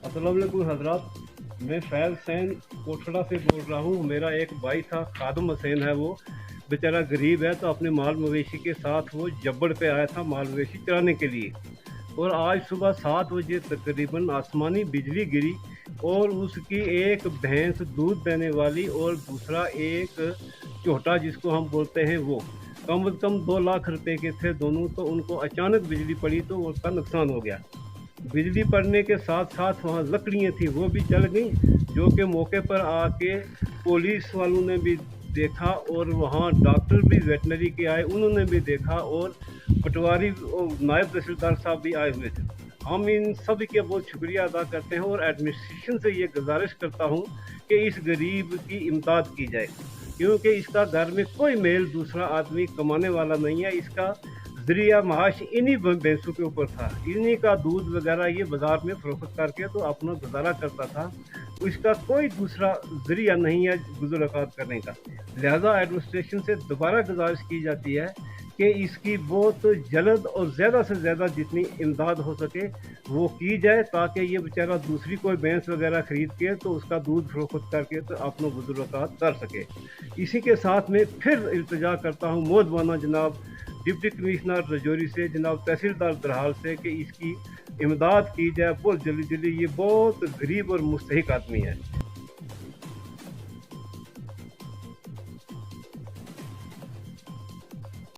अस्सलाम वालेकुम हजरत। मैं फैज़ हुसैन कोटड़ा से बोल रहा हूँ। मेरा एक भाई था, खादम हुसैन है वो, बेचारा गरीब है, तो अपने माल मवेशी के साथ वो जब्बड़ पे आया था माल मवेशी चराने के लिए। और आज सुबह 7 बजे तकरीबन आसमानी बिजली गिरी और उसकी एक भैंस दूध देने वाली और दूसरा एक चोटा जिसको हम बोलते हैं वो, कम से कम 2 लाख रुपए के थे दोनों। तो उनको अचानक बिजली पड़ी तो उसका नुकसान हो गया। बिजली पड़ने के साथ साथ वहाँ लकड़ियाँ थी वो भी जल गई, जो कि मौके पर आके पुलिस वालों ने भी देखा और वहाँ डॉक्टर भी वेटनरी के आए, उन्होंने भी देखा, और पटवारी और नायब तहसीलदार साहब भी आए हुए थे। हम इन सब के बहुत शुक्रिया अदा करते हैं और एडमिनिस्ट्रेशन से ये गुजारिश करता हूँ कि इस गरीब की इमदाद की जाए, क्योंकि इसका घर में कोई मेल दूसरा आदमी कमाने वाला नहीं है। इसका ज़रिया माश इन्हीं भैंसों के ऊपर था, इन्हीं का दूध वगैरह ये बाज़ार में फ़रोख्त करके तो अपना गुजारा करता था। इसका कोई दूसरा ज़रिया नहीं है गुज़र औक़ात करने का। लिहाजा एडमिनिस्ट्रेशन से दोबारा गुजारिश की जाती है कि इसकी बहुत जल्द और ज़्यादा से ज़्यादा जितनी इमदाद हो सके वो की जाए, ताकि ये बेचारा दूसरी कोई भैंस वगैरह ख़रीद के तो उसका दूध फ़रोख्त करके तो अपना गुज़र औक़ात कर सके। इसी के साथ में फिर इल्तिजा करता हूँ मोहतबाना जनाब डिप्टी कमिश्नर रजौरी से, जनाब तहसीलदार दरहाल से, कि इसकी इमदाद की जाए बहुत जल्दी जल्दी। ये बहुत गरीब और मुस्तहिक आदमी है।